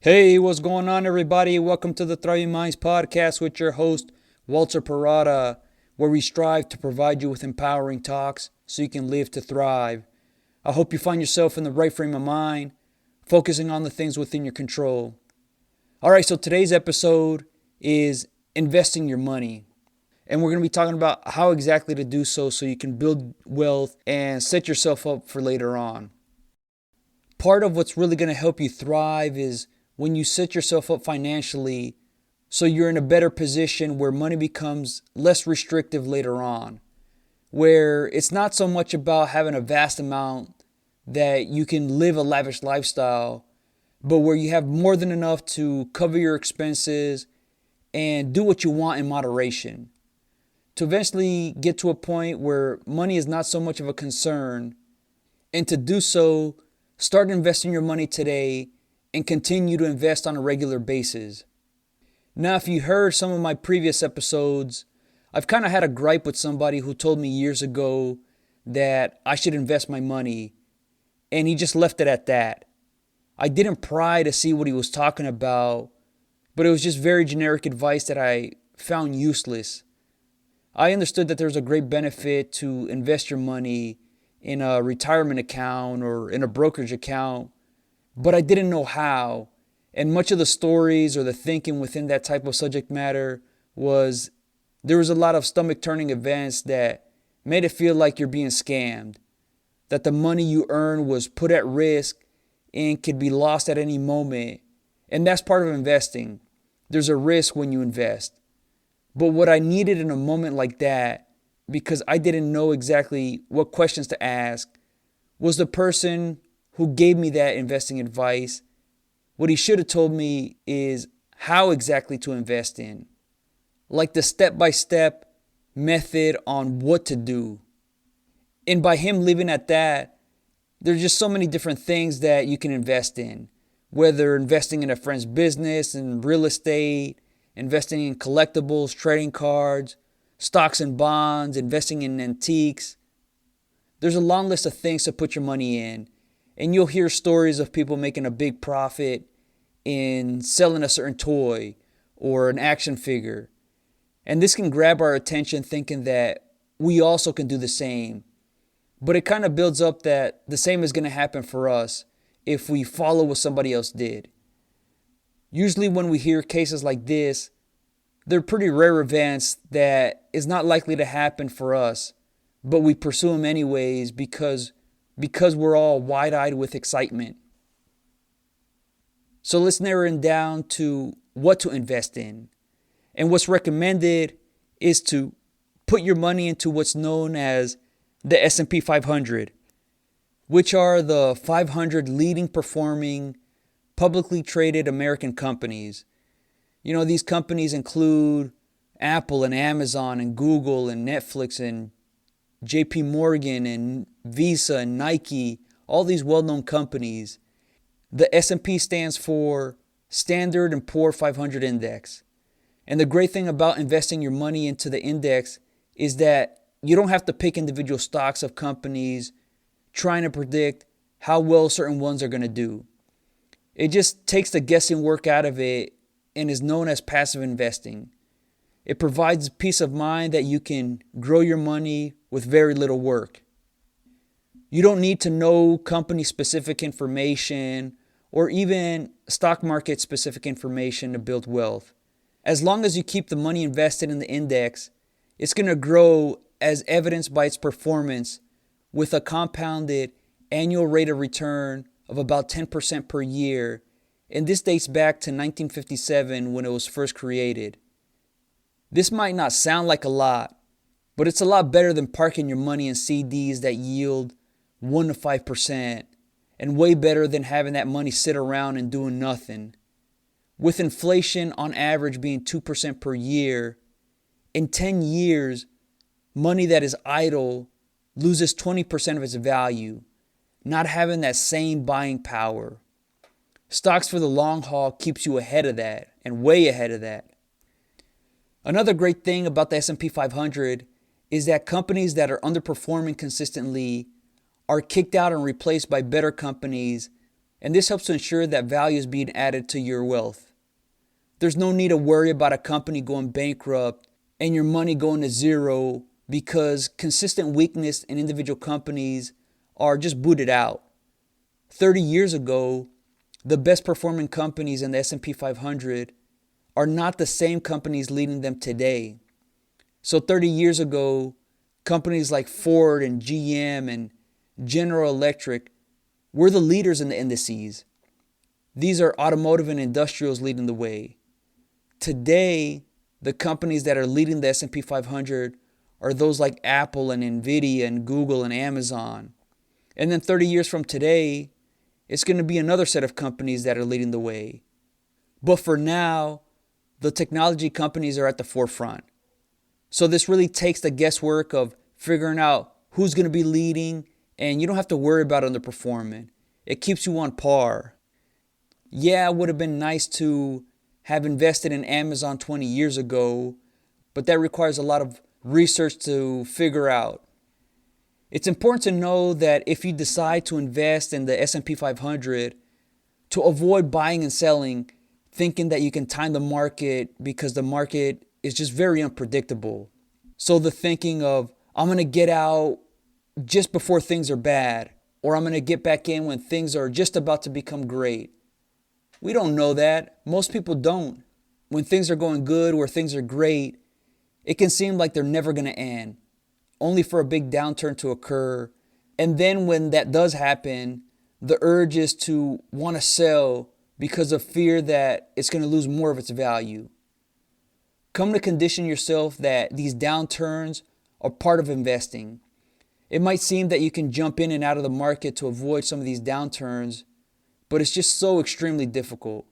Hey, what's going on, everybody? Welcome to the Thriving Minds podcast with your host, Walter Parada, where we strive to provide you with empowering talks so you can live to thrive. I hope you find yourself in the right frame of mind, focusing on the things within your control. All right, so today's episode is investing your money. And we're going to be talking about how exactly to do so you can build wealth and set yourself up for later on. Part of what's really going to help you thrive is when you set yourself up financially so you're in a better position where money becomes less restrictive later on, where it's not so much about having a vast amount that you can live a lavish lifestyle, but where you have more than enough to cover your expenses and do what you want in moderation. To eventually get to a point where money is not so much of a concern, and to do so, start investing your money today and continue to invest on a regular basis. Now, if you heard some of my previous episodes, I've kind of had a gripe with somebody who told me years ago that I should invest my money, and he just left it at that. I didn't pry to see what he was talking about, but it was just very generic advice that I found useless. I understood that there's a great benefit to invest your money in a retirement account or in a brokerage account, but I didn't know how. And much of the stories or the thinking within that type of subject matter was there was a lot of stomach turning events that made it feel like you're being scammed, that the money you earn was put at risk and could be lost at any moment. And that's part of investing. There's a risk when you invest. But what I needed in a moment like that, because I didn't know exactly what questions to ask, was the person who gave me that investing advice. What he should have told me is how exactly to invest in, like the step-by-step method on what to do. And by him leaving at that, there's just so many different things that you can invest in, whether investing in a friend's business, in real estate, investing in collectibles, trading cards, stocks and bonds, investing in antiques. There's a long list of things to put your money in. And you'll hear stories of people making a big profit in selling a certain toy or an action figure. And this can grab our attention thinking that we also can do the same. But it kind of builds up that the same is going to happen for us if we follow what somebody else did. Usually when we hear cases like this, they're pretty rare events that is not likely to happen for us, but we pursue them anyways because we're all wide-eyed with excitement. So let's narrow it down to what to invest in. And what's recommended is to put your money into what's known as the S&P 500, which are the 500 leading performing publicly traded American companies. You know, these companies include Apple and Amazon and Google and Netflix and JP Morgan and Visa and Nike, all these well-known companies. The S&P stands for Standard & Poor 500 Index. And the great thing about investing your money into the index is that you don't have to pick individual stocks of companies trying to predict how well certain ones are going to do. It just takes the guessing work out of it and is known as passive investing. It provides peace of mind that you can grow your money with very little work. You don't need to know company-specific information or even stock market-specific information to build wealth. As long as you keep the money invested in the index, it's going to grow as evidenced by its performance with a compounded annual rate of return of about 10% per year. And this dates back to 1957 when it was first created. This might not sound like a lot, but it's a lot better than parking your money in CDs that yield 1 to 5%, and way better than having that money sit around and doing nothing. With inflation on average being 2% per year, in 10 years, money that is idle loses 20% of its value, not having that same buying power. Stocks for the long haul keeps you ahead of that, and way ahead of that. Another great thing about the S&P 500 is that companies that are underperforming consistently are kicked out and replaced by better companies And this helps to ensure that value is being added to your wealth. There's no need to worry about a company going bankrupt and your money going to zero because consistent weakness in individual companies are just booted out. 30 years ago, the best performing companies in the S&P 500 are not the same companies leading them today. So 30 years ago, companies like Ford and GM and General Electric were the leaders in the indices. These are automotive and industrials leading the way. Today, the companies that are leading the S&P 500 are those like Apple and Nvidia and Google and Amazon. And then 30 years from today, it's going to be another set of companies that are leading the way. But for now, the technology companies are at the forefront. So this really takes the guesswork of figuring out who's going to be leading, and you don't have to worry about underperforming. It keeps you on par. Yeah, it would have been nice to have invested in Amazon 20 years ago, but that requires a lot of research to figure out. It's important to know that if you decide to invest in the S&P 500, to avoid buying and selling, thinking that you can time the market because the market is just very unpredictable. So the thinking of, I'm going to get out just before things are bad, or I'm going to get back in when things are just about to become great. We don't know that. Most people don't. When things are going good or things are great, it can seem like they're never going to end, only for a big downturn to occur. And then when that does happen, the urge is to want to sell because of fear that it's going to lose more of its value. Come to condition yourself that these downturns are part of investing. It might seem that you can jump in and out of the market to avoid some of these downturns, but it's just so extremely difficult.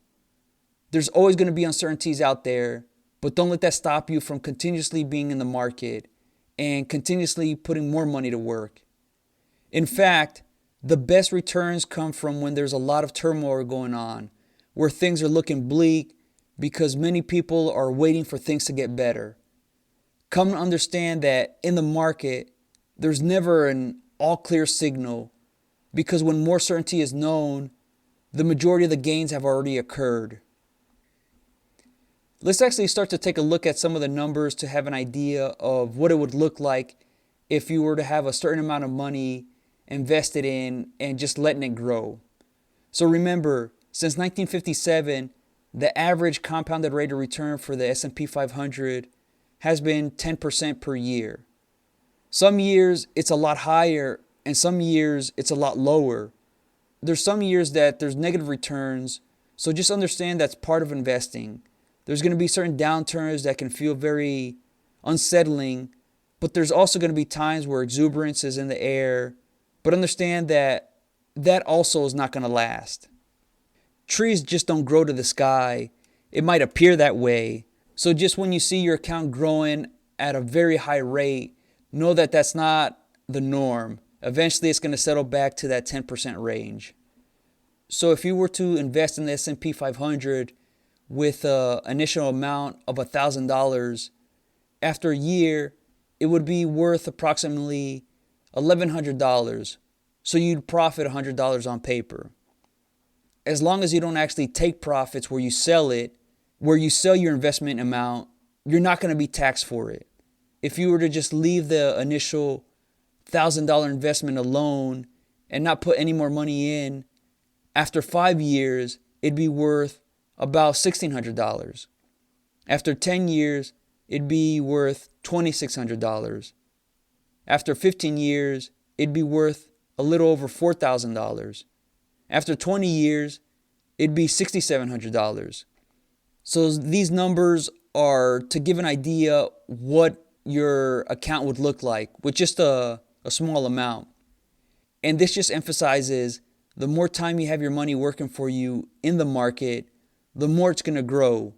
There's always going to be uncertainties out there, but don't let that stop you from continuously being in the market and continuously putting more money to work. In fact, the best returns come from when there's a lot of turmoil going on, where things are looking bleak because many people are waiting for things to get better. Come to understand that in the market, there's never an all clear signal, because when more certainty is known, the majority of the gains have already occurred. Let's actually start to take a look at some of the numbers to have an idea of what it would look like if you were to have a certain amount of money invested in and just letting it grow. So remember, since 1957, the average compounded rate of return for the S&P 500 has been 10% per year. Some years it's a lot higher and some years it's a lot lower. There's some years that there's negative returns, so just understand that's part of investing. There's going to be certain downturns that can feel very unsettling, but there's also going to be times where exuberance is in the air. But understand that that also is not going to last. Trees just don't grow to the sky. It might appear that way. So just when you see your account growing at a very high rate, know that that's not the norm. Eventually it's going to settle back to that 10% range. So if you were to invest in the S&P 500 with an initial amount of $1,000, after a year, it would be worth approximately $1,100. So you'd profit $100 on paper. As long as you don't actually take profits where you sell it, where you sell your investment amount, you're not going to be taxed for it. If you were to just leave the initial $1,000 investment alone and not put any more money in, after 5 years, it'd be worth about $1,600. After 10 years, it'd be worth $2,600. After 15 years, it'd be worth a little over $4,000. After 20 years, it'd be $6,700. So these numbers are to give an idea what your account would look like with just a small amount. And this just emphasizes the more time you have your money working for you in the market, the more it's going to grow.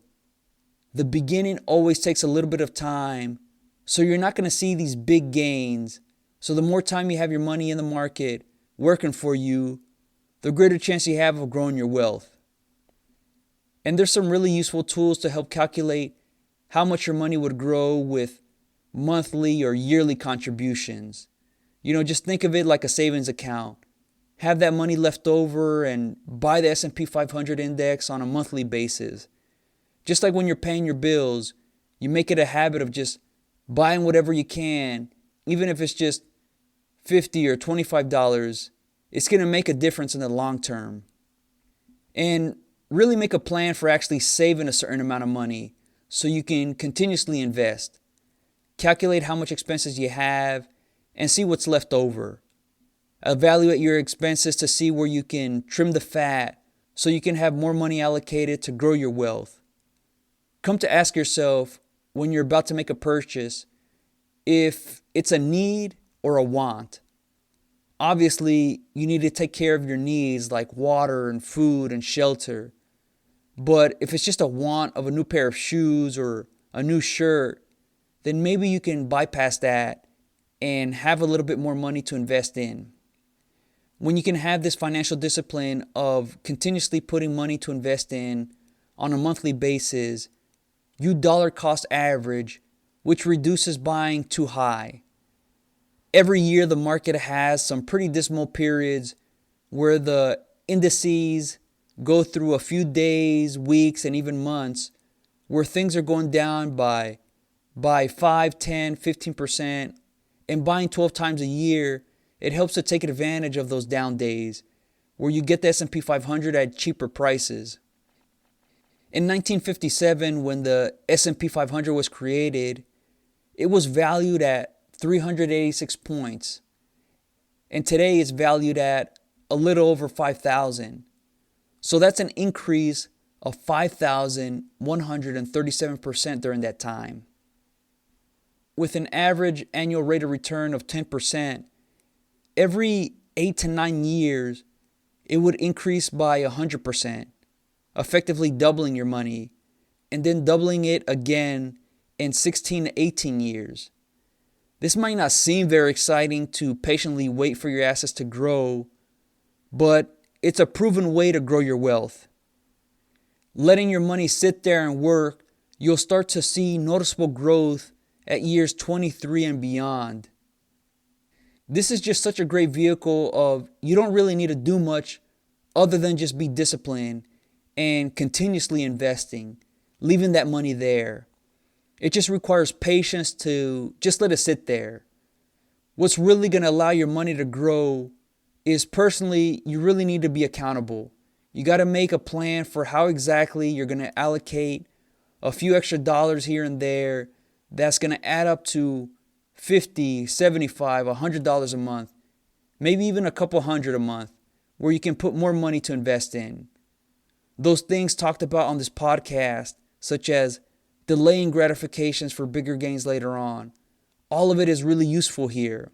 The beginning always takes a little bit of time, so you're not going to see these big gains. So the more time you have your money in the market working for you, the greater chance you have of growing your wealth. And there's some really useful tools to help calculate how much your money would grow with monthly or yearly contributions. Just think of it like a savings account. have that money left over and buy the S&P 500 index on a monthly basis. Just like when you're paying your bills, you make it a habit of just buying whatever you can, even if it's just $50 or $25. It's going to make a difference in the long term. And really make a plan for actually saving a certain amount of money so you can continuously invest. Calculate how much expenses you have and see what's left over. Evaluate your expenses to see where you can trim the fat so you can have more money allocated to grow your wealth. Come to ask yourself when you're about to make a purchase if it's a need or a want. Obviously, you need to take care of your needs like water and food and shelter. But if it's just a want of a new pair of shoes or a new shirt, then maybe you can bypass that and have a little bit more money to invest in. When you can have this financial discipline of continuously putting money to invest in on a monthly basis, you dollar cost average, which reduces buying too high. Every year the market has some pretty dismal periods where the indices go through a few days, weeks, and even months where things are going down by 5, 10, 15%, and buying 12 times a year, it helps to take advantage of those down days where you get the S&P 500 at cheaper prices. In 1957, when the S&P 500 was created, it was valued at 386 points. And today it's valued at a little over 5,000. So that's an increase of 5,137% during that time. With an average annual rate of return of 10%, every 8 to 9 years, it would increase by 100%, effectively doubling your money, and then doubling it again in 16 to 18 years. This might not seem very exciting to patiently wait for your assets to grow, but it's a proven way to grow your wealth. Letting your money sit there and work, you'll start to see noticeable growth at years 23 and beyond. This is just such a great vehicle of you don't really need to do much other than just be disciplined and continuously investing, leaving that money there. It just requires patience to just let it sit there. What's really going to allow your money to grow is personally, you really need to be accountable. You got to make a plan for how exactly you're going to allocate a few extra dollars here and there that's going to add up to $50, $75, $100 a month, maybe even a couple hundred a month, where you can put more money to invest in. Those things talked about on this podcast, such as delaying gratifications for bigger gains later on, all of it is really useful here.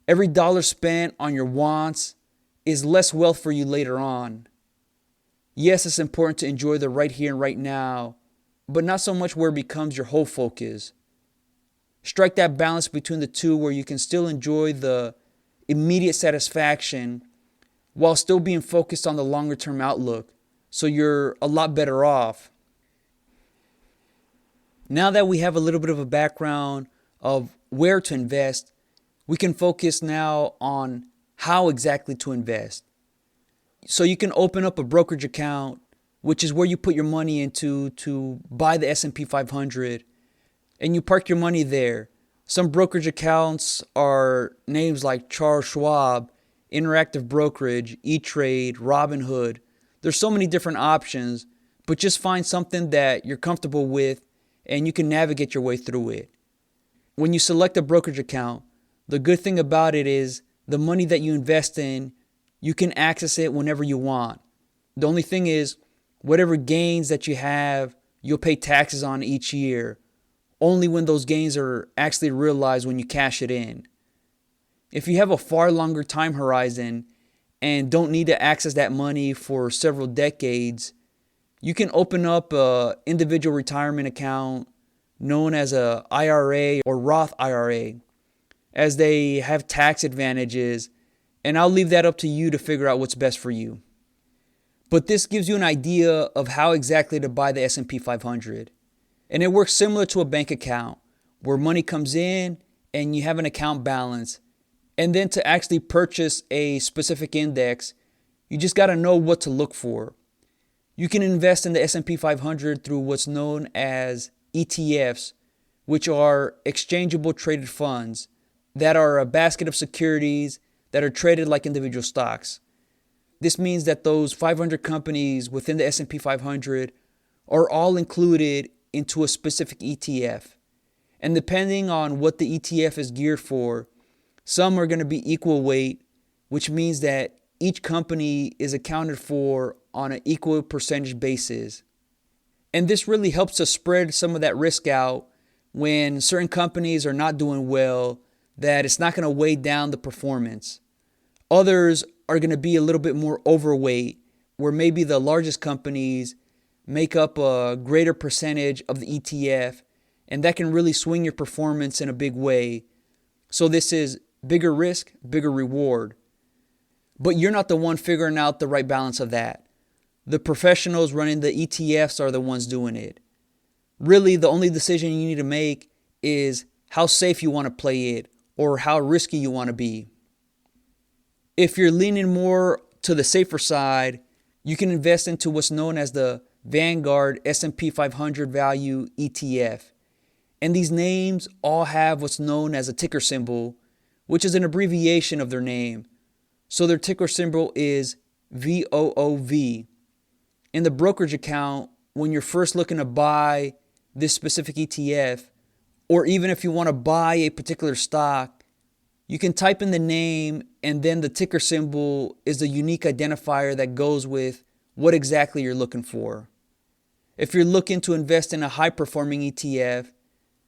Every dollar spent on your wants is less wealth for you later on. Yes, it's important to enjoy the right here and right now, but not so much where it becomes your whole focus. Strike that balance between the two where you can still enjoy the immediate satisfaction while still being focused on the longer term outlook, so you're a lot better off. Now that we have a little bit of a background of where to invest, we can focus now on how exactly to invest. So you can open up a brokerage account, which is where you put your money into to buy the S&P 500, and you park your money there. Some brokerage accounts are names like Charles Schwab, Interactive Brokerage, E-Trade, Robinhood. There's so many different options, but just find something that you're comfortable with and you can navigate your way through it. When you select a brokerage account, the good thing about it is the money that you invest in, you can access it whenever you want. The only thing is, whatever gains that you have, you'll pay taxes on each year, only when those gains are actually realized when you cash it in. If you have a far longer time horizon and don't need to access that money for several decades, you can open up an individual retirement account known as a IRA or Roth IRA, as they have tax advantages, and I'll leave that up to you to figure out what's best for you. But this gives you an idea of how exactly to buy the S&P 500. And it works similar to a bank account where money comes in and you have an account balance, And then to actually purchase a specific index, you just got to know what to look for. You can invest in the S&P 500 through what's known as ETFs, which are exchangeable traded funds that are a basket of securities that are traded like individual stocks. This means that those 500 companies within the S&P 500 are all included into a specific ETF. And depending on what the ETF is geared for, some are going to be equal weight, which means that each company is accounted for on an equal percentage basis. And this really helps to spread some of that risk out when certain companies are not doing well, that it's not going to weigh down the performance. Others are going to be a little bit more overweight, where maybe the largest companies make up a greater percentage of the ETF, and that can really swing your performance in a big way. So this is bigger risk, bigger reward. But you're not the one figuring out the right balance of that. The professionals running the ETFs are the ones doing it. Really, the only decision you need to make is how safe you want to play it or how risky you want to be. If you're leaning more to the safer side, you can invest into what's known as the Vanguard S&P 500 Value ETF. And these names all have what's known as a ticker symbol, which is an abbreviation of their name. So their ticker symbol is VOOV. In the brokerage account, when you're first looking to buy this specific ETF, or even if you want to buy a particular stock, you can type in the name and then the ticker symbol is the unique identifier that goes with what exactly you're looking for. If you're looking to invest in a high-performing ETF,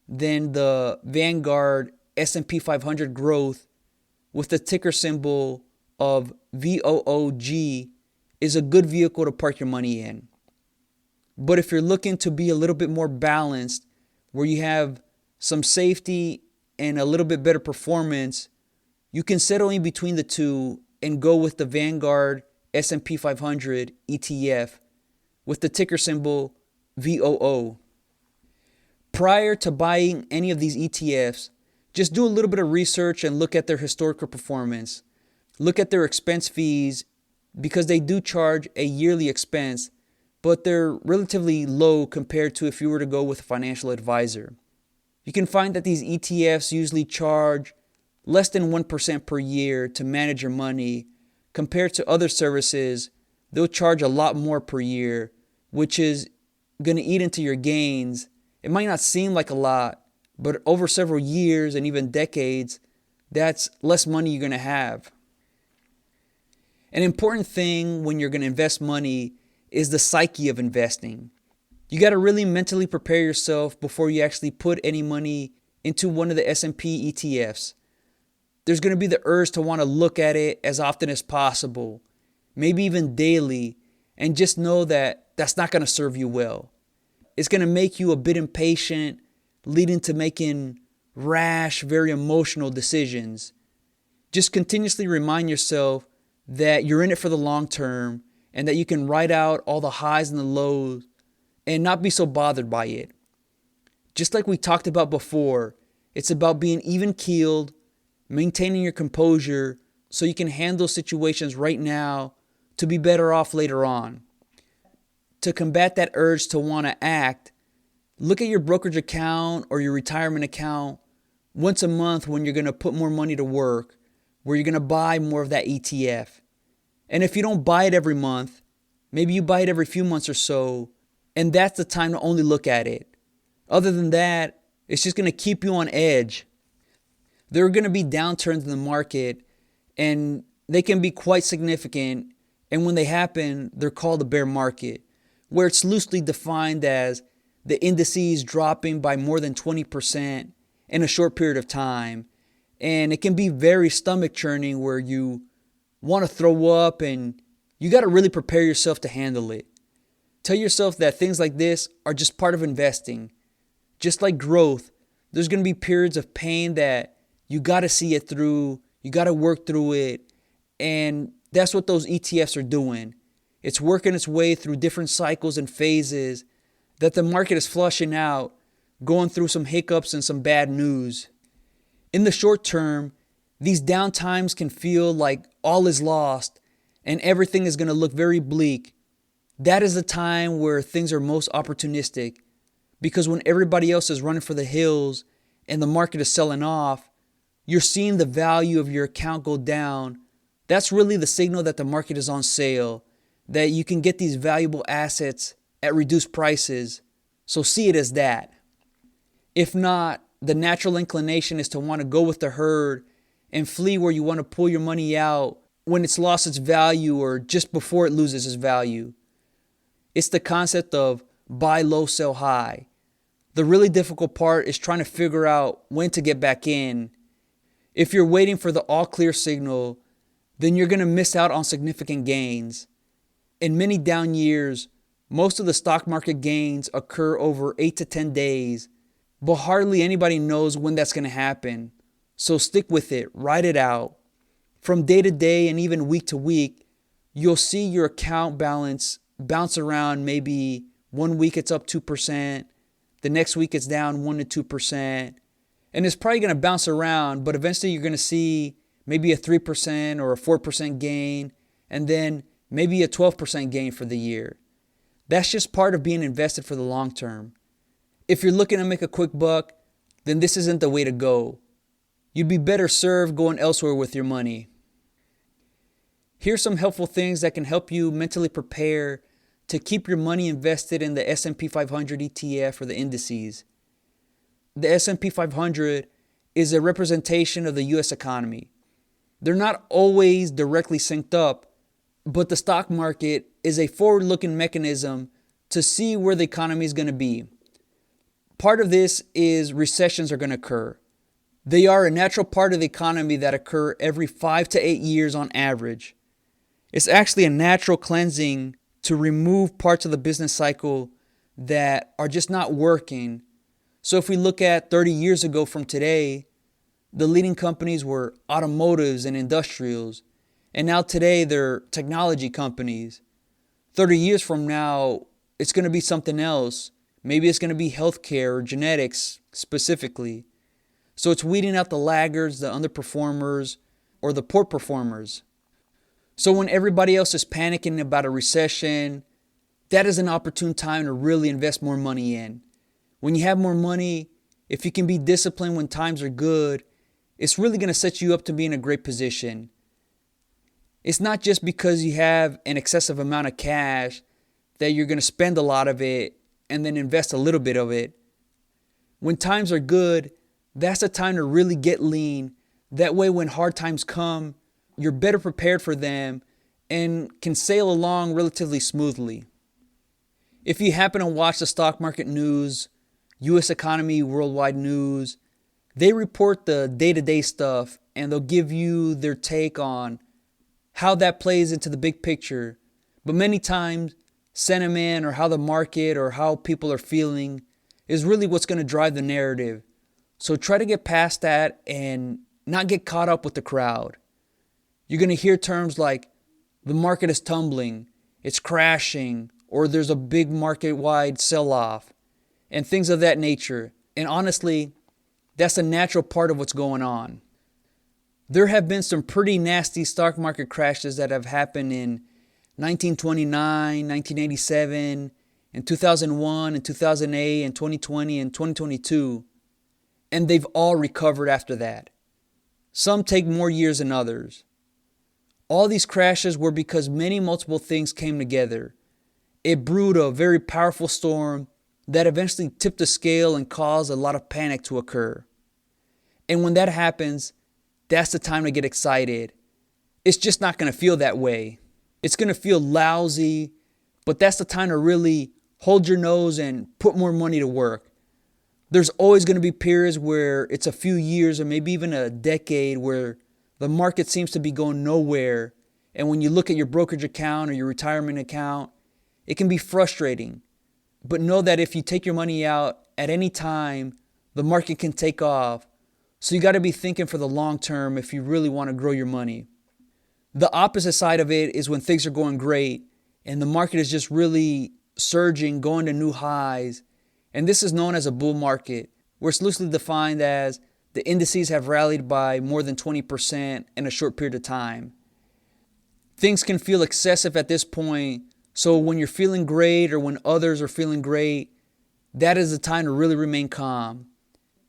then the Vanguard S&P 500 Growth with the ticker symbol of VOOG is a good vehicle to park your money in. But if you're looking to be a little bit more balanced, where you have some safety and a little bit better performance, you can settle in between the two and go with the Vanguard S&P 500 ETF with the ticker symbol VOO. Prior to buying any of these ETFs, just do a little bit of research and look at their historical performance. Look at their expense fees, because they do charge a yearly expense, but they're relatively low compared to if you were to go with a financial advisor. You can find that these ETFs usually charge less than 1% per year to manage your money. Compared to other services, they'll charge a lot more per year, which is going to eat into your gains. It might not seem like a lot, but over several years and even decades, that's less money you're going to have. An important thing when you're going to invest money is the psyche of investing. You got to really mentally prepare yourself before you actually put any money into one of the S&P ETFs. There's going to be the urge to want to look at it as often as possible, maybe even daily, and just know that that's not going to serve you well. It's going to make you a bit impatient, leading to making rash, very emotional decisions. Just continuously remind yourself that you're in it for the long term and that you can ride out all the highs and the lows and not be so bothered by it. Just like we talked about before, it's about being even-keeled, maintaining your composure so you can handle situations right now to be better off later on. To combat that urge to want to act, look at your brokerage account or your retirement account once a month when you're going to put more money to work, where you're going to buy more of that ETF. And if you don't buy it every month, maybe you buy it every few months or so, and that's the time to only look at it. Other than that, it's just going to keep you on edge. There are going to be downturns in the market, and they can be quite significant. And when they happen, they're called a bear market, where it's loosely defined as the indices dropping by more than 20% in a short period of time. And it can be very stomach churning, where you want to throw up and you got to really prepare yourself to handle it. Tell yourself that things like this are just part of investing. Just like growth, there's going to be periods of pain that you got to see it through. You got to work through it. And that's what those ETFs are doing. It's working its way through different cycles and phases that the market is flushing out, going through some hiccups and some bad news. In the short term, These down times can feel like all is lost and everything is going to look very bleak. That is the time where things are most opportunistic, because when everybody else is running for the hills and the market is selling off, you're seeing the value of your account go down. That's really the signal that the market is on sale, that you can get these valuable assets at reduced prices. So see it as that. If not, the natural inclination is to want to go with the herd and flee where you want to pull your money out when it's lost its value or just before it loses its value. It's the concept of buy low, sell high. The really difficult part is trying to figure out when to get back in. If you're waiting for the all clear signal, then you're going to miss out on significant gains. In many down years, most of the stock market gains occur over 8 to 10 days, but hardly anybody knows when that's going to happen. So stick with it, ride it out. From day to day and even week to week, you'll see your account balance bounce around. Maybe one week it's up 2%, the next week it's down 1 to 2%, and it's probably going to bounce around, but eventually you're going to see maybe a 3% or a 4% gain, and then maybe a 12% gain for the year. That's just part of being invested for the long term. If you're looking to make a quick buck, then this isn't the way to go. You'd be better served going elsewhere with your money. Here's some helpful things that can help you mentally prepare to keep your money invested in the S&P 500 ETF or the indices. The S&P 500 is a representation of the U.S. economy. They're not always directly synced up, but the stock market is a forward-looking mechanism to see where the economy is going to be. Part of this is recessions are going to occur. They are a natural part of the economy that occur every 5 to 8 years on average. It's actually a natural cleansing to remove parts of the business cycle that are just not working. So if we look at 30 years ago from today, the leading companies were automotives and industrials. And now today they're technology companies. 30 years from now, it's going to be something else. Maybe it's going to be healthcare or genetics specifically. So it's weeding out the laggards, the underperformers, or the poor performers. So when everybody else is panicking about a recession, that is an opportune time to really invest more money in. When you have more money, if you can be disciplined when times are good, it's really going to set you up to be in a great position. It's not just because you have an excessive amount of cash that you're going to spend a lot of it and then invest a little bit of it. When times are good, that's the time to really get lean. That way, when hard times come, you're better prepared for them and can sail along relatively smoothly. If you happen to watch the stock market news, U.S. economy, worldwide news, they report the day-to-day stuff and they'll give you their take on how that plays into the big picture. But many times, sentiment or how the market or how people are feeling is really what's going to drive the narrative. So try to get past that and not get caught up with the crowd. You're going to hear terms like the market is tumbling, it's crashing, or there's a big market-wide sell-off, and things of that nature. And honestly, that's a natural part of what's going on. There have been some pretty nasty stock market crashes that have happened in 1929, 1987, in 2001, in 2008, in 2020, and 2022. And they've all recovered after that. Some take more years than others. All these crashes were because many multiple things came together. It brewed a very powerful storm that eventually tipped the scale and caused a lot of panic to occur. And when that happens, that's the time to get excited. It's just not going to feel that way. It's going to feel lousy, but that's the time to really hold your nose and put more money to work. There's always going to be periods where it's a few years or maybe even a decade where the market seems to be going nowhere. And when you look at your brokerage account or your retirement account, it can be frustrating. But know that if you take your money out at any time, the market can take off. So you got to be thinking for the long term if you really want to grow your money. The opposite side of it is when things are going great and the market is just really surging, going to new highs. And this is known as a bull market, where it's loosely defined as The indices have rallied by more than 20% in a short period of time. Things can feel excessive at this point, so when you're feeling great or when others are feeling great, that is the time to really remain calm.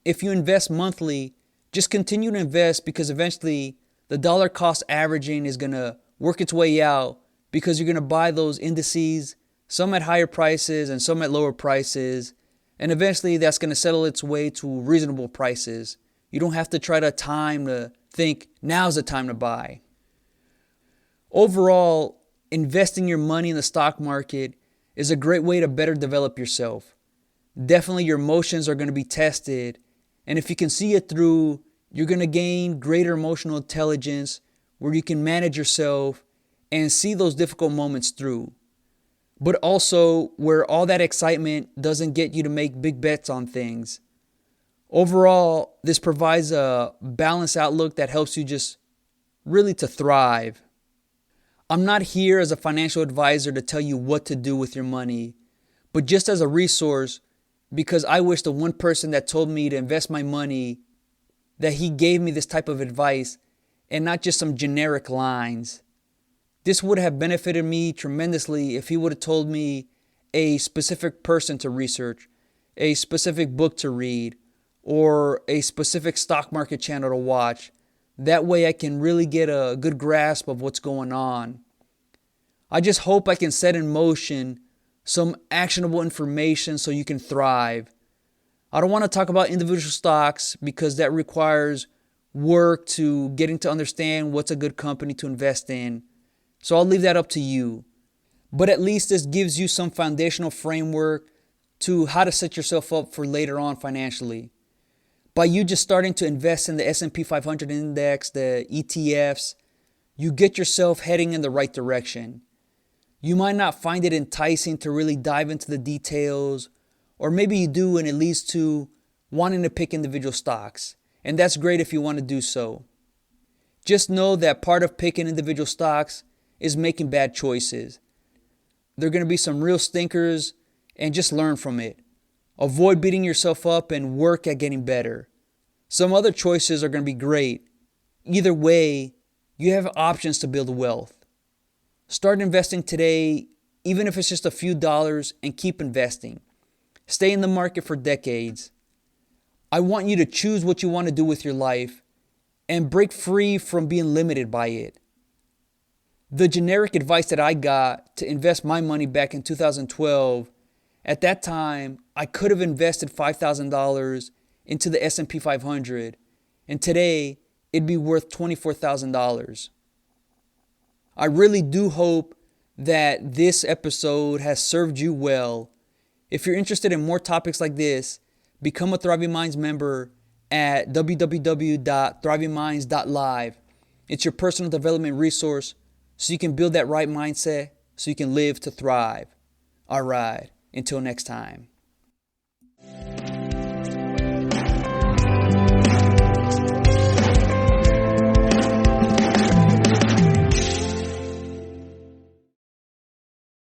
If you invest monthly, just continue to invest because eventually the dollar cost averaging is going to work its way out because you're going to buy those indices, some at higher prices and some at lower prices, and eventually that's going to settle its way to reasonable prices. You don't have to try to time to think now's the time to buy. Overall, investing your money in the stock market is a great way to better develop yourself. Definitely your emotions are going to be tested, and if you can see it through, you're going to gain greater emotional intelligence where you can manage yourself and see those difficult moments through. But also where all that excitement doesn't get you to make big bets on things. Overall, this provides a balanced outlook that helps you just really to thrive. I'm not here as a financial advisor to tell you what to do with your money, but just as a resource because I wish the one person that told me to invest my money, that he gave me this type of advice and not just some generic lines. This would have benefited me tremendously if he would have told me a specific person to research, a specific book to read, or a specific stock market channel to watch. That way I can really get a good grasp of what's going on. I just hope I can set in motion some actionable information so you can thrive. I don't want to talk about individual stocks because that requires work to getting to understand what's a good company to invest in. So I'll leave that up to you. But at least this gives you some foundational framework to how to set yourself up for later on financially. By you just starting to invest in the S&P 500 index, the ETFs, you get yourself heading in the right direction. You might not find it enticing to really dive into the details, or maybe you do and it leads to wanting to pick individual stocks. And that's great if you want to do so. Just know that part of picking individual stocks is making bad choices. There are going to be some real stinkers, and just learn from it. Avoid beating yourself up and work at getting better. Some other choices are going to be great. Either way, you have options to build wealth. Start investing today, even if it's just a few dollars, and keep investing. Stay in the market for decades. I want you to choose what you want to do with your life and break free from being limited by it. The generic advice that I got to invest my money back in 2012, at that time, I could have invested $5,000 into the S&P 500, and today it'd be worth $24,000. I really do hope that this episode has served you well. If you're interested in more topics like this, become a Thriving Minds member at www.thrivingminds.live. It's your personal development resource so you can build that right mindset so you can live to thrive. All right, until next time.